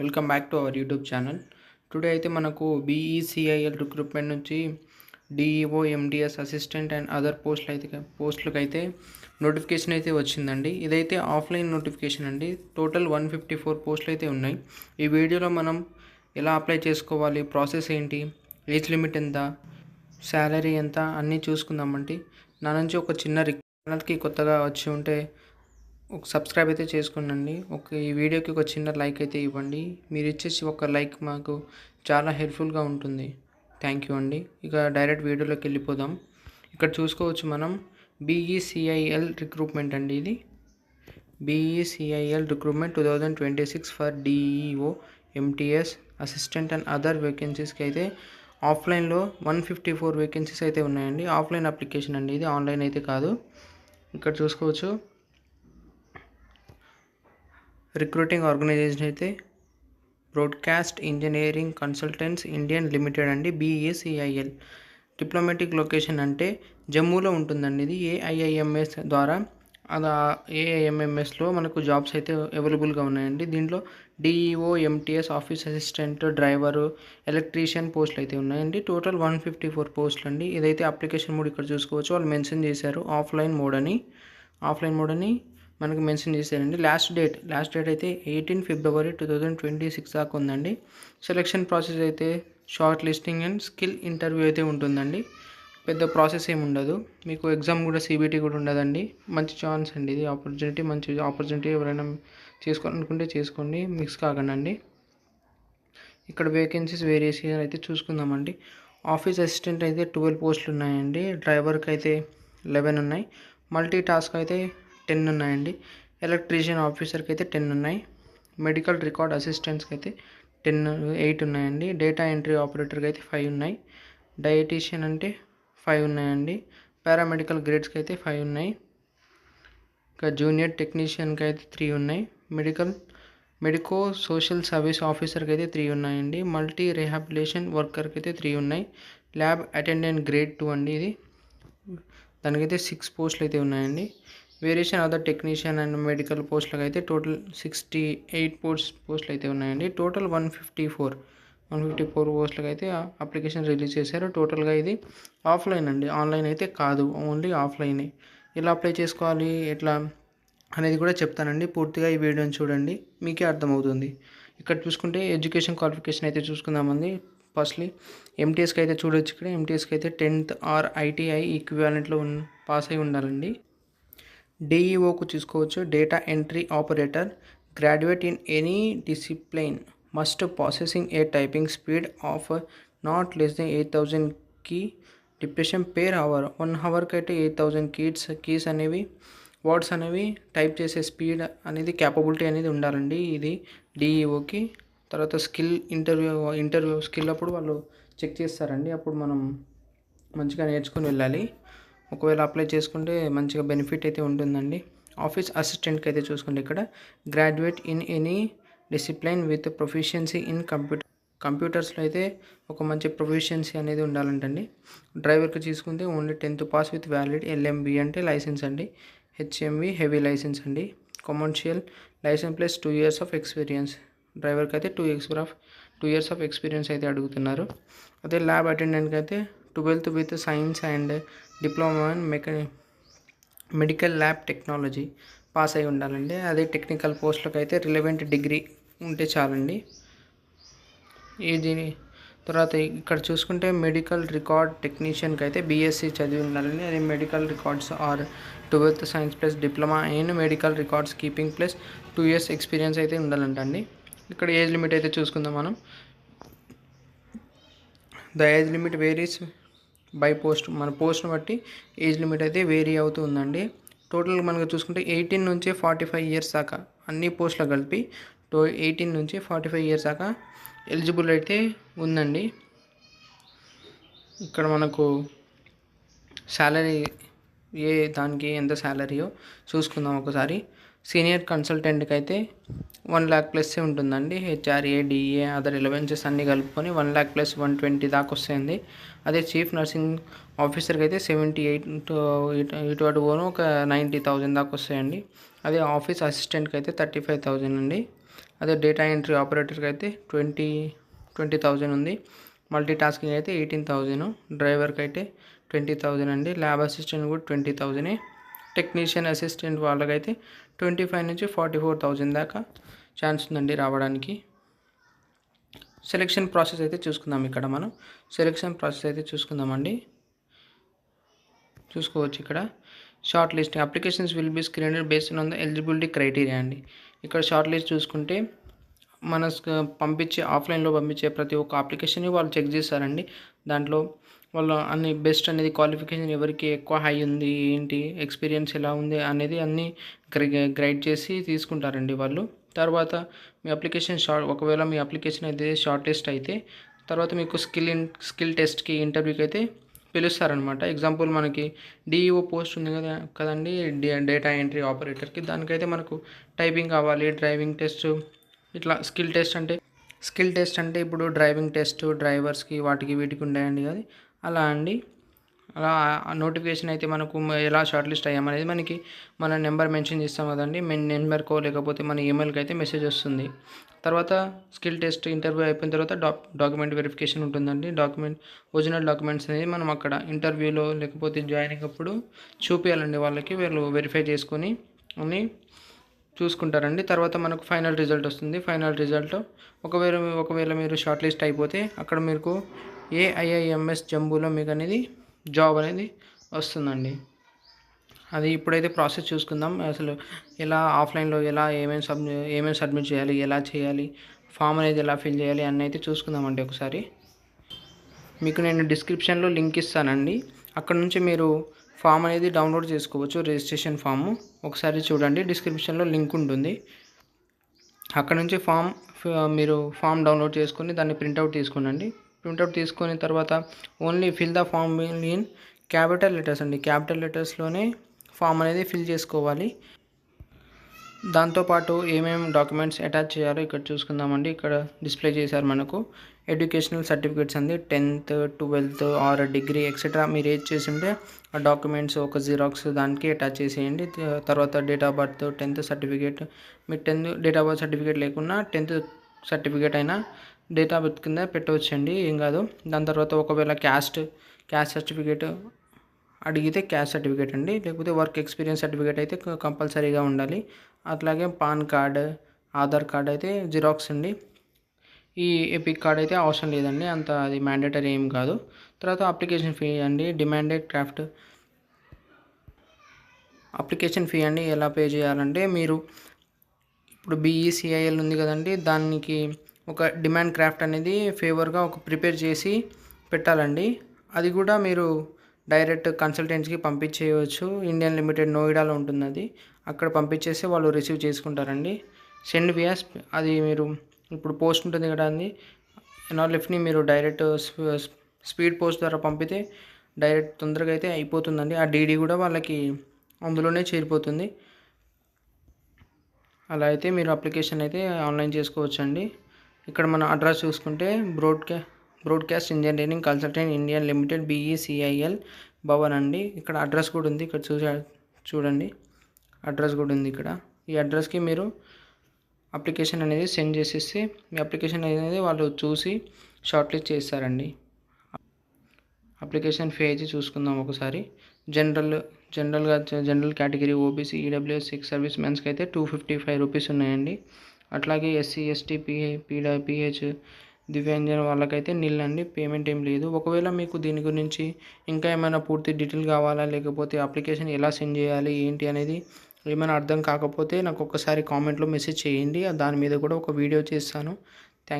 Welcome back to our YouTube channel. Today అయితే మనకు BECIL recruitment నుంచి DEO MDS assistant and other పోస్టులకు అయితే నోటిఫికేషన్ అయితే వచ్చిందండి. ఇదైతే ఆఫ్లైన్ నోటిఫికేషన్ అండి. టోటల్ 154 పోస్టులు అయితే ఉన్నాయి. ఈ వీడియోలో మనం ఎలా అప్లై చేసుకోవాలి, ప్రాసెస్ ఏంటి, ఏజ్ లిమిట్ ఎంత, శాలరీ ఎంత అన్నీ చూసుకుందామండి. నా నుంచి ఒక చిన్న ఛానల్కి కొత్తగా వచ్చి ఉంటే ఒక సబ్స్క్రైబ్ అయితే చేసుకోండి. ఈ వీడియోకి ఒక చిన్న లైక్ అయితే ఇవ్వండి. మీరు ఇచ్చేసి ఒక లైక్ మాకు చాలా హెల్ప్ఫుల్గా ఉంటుంది. థ్యాంక్ యూ అండి. ఇక డైరెక్ట్ వీడియోలోకి వెళ్ళిపోదాం. ఇక్కడ చూసుకోవచ్చు మనం బీఈసీఐఎల్ రిక్రూట్మెంట్ అండి. ఇది BECIL recruitment 2026 for DEO MTS assistant and other వేకెన్సీస్కి అయితే ఆఫ్లైన్లో 154 వేకెన్సీస్ అయితే ఉన్నాయండి. ఆఫ్లైన్ అప్లికేషన్ అండి, ఇది ఆన్లైన్ అయితే కాదు. ఇక్కడ చూసుకోవచ్చు రిక్రూటింగ్ ఆర్గనైజేషన్ అయితే broadcast engineering consultants Indian limited అండి. బీఈసీఐఎల్ డిప్లొమాటిక్ లొకేషన్ అంటే జమ్మూలో ఉంటుందండి. ఇది ఏఐఐఎంఎస్ ద్వారా ఏఐఎంఎంఎస్లో మనకు జాబ్స్ అయితే అవైలబుల్గా ఉన్నాయండి. దీంట్లో DEO MTS office assistant, driver, electrician పోస్టులు అయితే ఉన్నాయండి. టోటల్ 154 పోస్టులు అండి. ఇదైతే అప్లికేషన్ మోడ్ ఇక్కడ చూసుకోవచ్చు. వాళ్ళు మెన్షన్ చేశారు ఆఫ్లైన్ మోడ్ అని మనకు మెన్షన్ చేశారండి. లాస్ట్ డేట్ అయితే 18 ఫిబ్రవరి 2026 దాకా ఉందండి. సెలక్షన్ ప్రాసెస్ అయితే short listing and skill interview అయితే ఉంటుందండి. పెద్ద ప్రాసెస్ ఏమి ఉండదు. మీకు ఎగ్జామ్ కూడా సిబిటీ కూడా ఉండదండి. మంచి ఛాన్స్ అండి ఇది, మంచి ఆపర్చునిటీ. ఎవరైనా చేసుకోవాలనుకుంటే చేసుకోండి, మిక్స్ కాకండి. ఇక్కడ వేకెన్సీస్ వేరియేషన్ అయితే చూసుకుందామండి. ఆఫీస్ అసిస్టెంట్ అయితే 12 పోస్టులు ఉన్నాయండి. డ్రైవర్కి అయితే 11 ఉన్నాయి. మల్టీ టాస్క్ అయితే 10 ఉన్నాయండి. ఎలక్ట్రీషియన్ ఆఫీసర్కి అయితే 10 ఉన్నాయి. మెడికల్ రికార్డ్ అసిస్టెంట్స్కి అయితే 8 ఉన్నాయండి. డేటా ఎంట్రీ ఆపరేటర్కి అయితే 5 ఉన్నాయి. డయటీషియన్ అంటే 5 ఉన్నాయండి. పారామెడికల్ గ్రేడ్స్కి అయితే 5 ఉన్నాయి. ఇంకా జూనియర్ టెక్నీషియన్కి అయితే 3 ఉన్నాయి. మెడికో సోషల్ సర్వీస్ ఆఫీసర్కి అయితే 3 ఉన్నాయండి. మల్టీ రిహాబిలిటేషన్ వర్కర్కి అయితే 3 ఉన్నాయి. ల్యాబ్ అటెండెంట్ గ్రేడ్ 2 అండి. ఇది దానికైతే 6 పోస్టులు అయితే ఉన్నాయండి. Variation other technician and medical పోస్టులకు అయితే టోటల్ 68 పోస్టులు అయితే ఉన్నాయండి. టోటల్ 154 పోస్టులకు అయితే అప్లికేషన్ రిలీజ్ చేశారు. టోటల్గా ఇది ఆఫ్లైన్ అండి, ఆన్లైన్ అయితే కాదు, ఓన్లీ ఆఫ్లైనే. ఎలా అప్లై చేసుకోవాలి, ఎట్లా అనేది కూడా చెప్తానండి. పూర్తిగా ఈ వీడియోని చూడండి, మీకే అర్థమవుతుంది. ఇక్కడ చూసుకుంటే ఎడ్యుకేషన్ క్వాలిఫికేషన్ అయితే చూసుకుందామండి. ఫస్ట్లీ ఎంటీఎస్కి అయితే చూడొచ్చు. ఇక్కడ ఎంటీఎస్కి అయితే 10th ఆర్ ఐటీఐ ఈక్వివాలెంట్లో పాస్ అయి ఉండాలండి. డిఈఓకు చూసుకోవచ్చు. Data entry operator, graduate in any discipline, must processing a typing speed of not less then 8000 key depression per hour. 1 అవర్కి అయితే 8000 కీస్ అనేవి, వర్డ్స్ అనేవి టైప్ చేసే స్పీడ్ అనేది, క్యాపబిలిటీ అనేది ఉండాలండి. ఇది డిఈఓకి. తర్వాత ఇంటర్వ్యూ స్కిల్ అప్పుడు వాళ్ళు చెక్ చేస్తారండి. అప్పుడు మనం మంచిగా నేర్చుకుని వెళ్ళాలి. ఒకవేళ అప్లై చేసుకుంటే మంచిగా బెనిఫిట్ అయితే ఉంటుందండి. ఆఫీస్ అసిస్టెంట్కి అయితే చూసుకుంటే ఇక్కడ graduate in any discipline with proficiency in కంప్యూటర్స్లో అయితే ఒక మంచి ప్రొఫిషియన్సీ అనేది ఉండాలంటండి. డ్రైవర్కి చూసుకుంటే only 10th pass with valid LMV అంటే లైసెన్స్ అండి. హెచ్ఎంవి హెవీ లైసెన్స్ అండి. Commercial licence plus 2 years of experience. డ్రైవర్కి అయితే 2 years ఆఫ్ ఎక్స్పీరియన్స్ అయితే అడుగుతున్నారు. అదే ల్యాబ్ అటెండెంట్కి అయితే 12th with science and diploma in medical lab technology pass అయి ఉండాలండి. అదే టెక్నికల్ పోస్టులకు అయితే రిలవెంట్ డిగ్రీ ఉంటే చాలండి. దీని తర్వాత ఇక్కడ చూసుకుంటే మెడికల్ రికార్డ్ టెక్నీషియన్కి అయితే బీఎస్సీ చదివి ఉండాలండి. అది medical records or 12th science plus diploma in medical records keeping plus 2 years experience అయితే ఉండాలంటండి. ఇక్కడ ఏజ్ లిమిట్ అయితే చూసుకుందాం మనం. The age limit varies by post. మన పోస్ట్ని బట్టి ఏజ్ లిమిట్ అయితే వేరీ అవుతూ ఉందండి. టోటల్ మనకు చూసుకుంటే 18 నుంచి 45 years దాకా అన్ని పోస్టులు కలిపి 18 నుంచి 45 years దాకా ఎలిజిబుల్ అయితే ఉందండి. ఇక్కడ మనకు శాలరీ దానికి ఎంత శాలరీయో చూసుకుందాం ఒకసారి. సీనియర్ కన్సల్టెంట్కి అయితే 1 lakh ప్లస్ ఉంటుందండి. హెచ్ఆర్ఏ, డిఏ, అదర్ ఎలవెన్సెస్ అన్నీ కలుపుకొని 1 lakh ప్లస్ 120 దాకా వస్తుంది. అదే చీఫ్ నర్సింగ్ ఆఫీసర్కి అయితే 78 ఇటు అటు పోను ఒక 90,000 దాకా వస్తాయండి. అదే ఆఫీస్ అసిస్టెంట్కి అయితే 35,000 అండి. అదే డేటా ఎంట్రీ ఆపరేటర్కి అయితే 20,000 ఉంది. మల్టీ టాస్కింగ్ అయితే 18,000, డ్రైవర్కి అయితే 20,000 అండి. ల్యాబ్ అసిస్టెంట్ కూడా 20,000. టెక్నీషియన్ అసిస్టెంట్ వాళ్ళకైతే 25 నుంచి 44,000 దాకా ఛాన్స్ ఉందండి రావడానికి. సెలెక్షన్ ప్రాసెస్ అయితే చూసుకుందాం. ఇక్కడ మనం సెలెక్షన్ ప్రాసెస్ అయితే చూసుకుందామండి. చూసుకోవచ్చు ఇక్కడ short listing applications will be screened based on the eligibility criteria అండి. ఇక్కడ షార్ట్ లిస్ట్ చూసుకుంటే మన ఆఫ్లైన్లో పంపించే ప్రతి ఒక్క అప్లికేషన్ని వాళ్ళు చెక్ చేస్తారండి. దాంట్లో వాళ్ళు అన్ని బెస్ట్ అనేది క్వాలిఫికేషన్ ఎవరికి ఎక్కువ హై ఉంది, ఏంటి ఎక్స్పీరియన్స్ ఎలా ఉంది అనేది అన్నీ గ్రైడ్ చేసి తీసుకుంటారండి వాళ్ళు. తర్వాత మీ అప్లికేషన్ ఒకవేళ మీ అప్లికేషన్ అయితే షార్ట్ లిస్ట్ అయితే తర్వాత మీకు స్కిల్ టెస్ట్కి ఇంటర్వ్యూకి అయితే పిలుస్తారనమాట. ఎగ్జాంపుల్ మనకి డిఈఓ పోస్ట్ ఉంది కదండి, డేటా ఎంట్రీ ఆపరేటర్కి. దానికైతే మనకు టైపింగ్ కావాలి, డ్రైవింగ్ టెస్ట్, ఇట్లా స్కిల్ టెస్ట్ అంటే ఇప్పుడు డ్రైవింగ్ టెస్ట్ డ్రైవర్స్కి వాటికి వీటికి ఉంటాయండి. అది అలా అండి. అలా నోటిఫికేషన్ అయితే మనకు ఎలా షార్ట్ లిస్ట్ అయ్యామనేది మనకి మన నెంబర్ మెన్షన్ చేస్తాం కదండి, నెంబర్కో లేకపోతే మన ఈమెయిల్కి అయితే మెసేజ్ వస్తుంది. తర్వాత స్కిల్ టెస్ట్ ఇంటర్వ్యూ అయిపోయిన తర్వాత డాక్యుమెంట్ వెరిఫికేషన్ ఉంటుందండి. ఒరిజినల్ డాక్యుమెంట్స్ అనేది మనం అక్కడ ఇంటర్వ్యూలో లేకపోతే జాయినింగ్ అప్పుడు చూపించాలండి వాళ్ళకి. వీళ్ళు వెరిఫై చేసుకొని అన్నీ చూసుకుంటారండి. తర్వాత మనకు ఫైనల్ రిజల్ట్ వస్తుంది. ఫైనల్ రిజల్ట్ ఒకవేళ మీరు షార్ట్ లిస్ట్ అయిపోతే అక్కడ మీకు AIIMS జంబూలో మీకు అనేది జాబ్ అనేది వస్తుందండి. అది ఇప్పుడైతే ప్రాసెస్ చూసుకుందాం. అసలు ఎలా ఆఫ్లైన్లో ఎలా ఏమేమి సబ్మిట్ చేయాలి, ఎలా చేయాలి, ఫామ్ అనేది ఎలా ఫిల్ చేయాలి అన్నీ అయితే చూసుకుందామండి ఒకసారి. మీకు నేను డిస్క్రిప్షన్లో లింక్ ఇస్తానండి. అక్కడ నుంచి మీరు ఫామ్ అనేది డౌన్లోడ్ చేసుకోవచ్చు, రిజిస్ట్రేషన్ ఫాము. ఒకసారి చూడండి, డిస్క్రిప్షన్లో లింక్ ఉంటుంది. అక్కడ నుంచి మీరు ఫామ్ డౌన్లోడ్ చేసుకొని దాన్ని ప్రింట్అవుట్ తీసుకోండి. ప్రింట్అవుట్ తీసుకున్న తర్వాత only fill the form in capital letters అండి. క్యాపిటల్ లెటర్స్లోనే ఫామ్ అనేది ఫిల్ చేసుకోవాలి. దాంతోపాటు ఏమేమి డాక్యుమెంట్స్ అటాచ్ చేయాలో ఇక్కడ చూసుకుందామండి. ఇక్కడ డిస్ప్లే చేశారు మనకు ఎడ్యుకేషనల్ సర్టిఫికేట్స్ అండి. 10th 12th are degree etcetera మీరు ఏది చేసి ఉంటే ఆ డాక్యుమెంట్స్ ఒక జిరాక్స్ దానికి అటాచ్ చేసేయండి. తర్వాత date of birth 10th certificate, me 10th date of birth certificate లేకున్నా 10th సర్టిఫికేట్ అయినా డేట్ ఆఫ్ బర్త్ కింద పెట్టవచ్చండి, ఏం కాదు. దాని తర్వాత ఒకవేళ క్యాస్ట్ సర్టిఫికేట్ అడిగితే క్యాస్ట్ సర్టిఫికేట్ అండి, లేకపోతే వర్క్ ఎక్స్పీరియన్స్ సర్టిఫికేట్ అయితే కంపల్సరీగా ఉండాలి. అట్లాగే పాన్ కార్డ్, ఆధార్ కార్డ్ అయితే జిరాక్స్ అండి. ఈ ఎపిక్ కార్డ్ అయితే అవసరం లేదండి, అంత అది మ్యాండేటరీ ఏం కాదు. తర్వాత అప్లికేషన్ ఫీ అండి. డిమాండెడ్ క్రాఫ్ట్ అప్లికేషన్ ఫీ అండి. ఎలా పే చేయాలంటే మీరు ఇప్పుడు BECIL ఉంది కదండి, దానికి ఒక డిమాండ్ క్రాఫ్ట్ అనేది ఫేవర్గా ఒక ప్రిపేర్ చేసి పెట్టాలండి. అది కూడా మీరు డైరెక్ట్ కన్సల్టెంట్స్కి పంపించేయవచ్చు. ఇండియన్ లిమిటెడ్ నోయిడాలో ఉంటుంది అది. అక్కడ పంపించేస్తే వాళ్ళు రిసీవ్ చేసుకుంటారండి. సెండ్ వియాస్ అది మీరు ఇప్పుడు పోస్ట్ ఉంటుంది కదా అండి, NRLFని మీరు డైరెక్ట్ స్పీడ్ పోస్ట్ ద్వారా పంపితే డైరెక్ట్ తొందరగా అయితే అయిపోతుందండి. ఆ DD కూడా వాళ్ళకి అందులోనే చేరిపోతుంది. అలా అయితే మీరు అప్లికేషన్ అయితే ఆన్లైన్ చేసుకోవచ్చండి. ఇక్కడ మన అడ్రస్ చూసుకుంటే broadcast engineering consultant Indian limited BECIL Bhavan అండి. ఇక్కడ అడ్రస్ కూడా ఉంది. ఇక్కడ చూడండి అడ్రస్ కూడా ఉంది ఇక్కడ. ఈ అడ్రస్కి మీరు అప్లికేషన్ అనేది సెండ్ చేసేస్తే మీ అప్లికేషన్ అనేది వాళ్ళు చూసి షార్ట్ లిస్ట్ చేస్తారండి. అప్లికేషన్ ఫీ అయితే చూసుకుందాం ఒకసారి. General category OBC EWS service మెన్స్కి అయితే 255 రూపీస్ ఉన్నాయండి. అట్లాగే SC ST PH దివ్యాంజన వాళ్ళకైతే నిల్ అండి, పేమెంట్ ఏం లేదు. ఒకవేళ మీకు దీని గురించి ఇంకా ఏమైనా పూర్తి డీటెయిల్ కావాలా, లేకపోతే అప్లికేషన్ ఎలా సెండ్ చేయాలి ఏంటి అనేది ఏమైనా అర్థం కాకపోతే నాకు ఒకసారి కామెంట్లో మెసేజ్ చేయండి, దాని మీద కూడా ఒక వీడియో చేస్తాను.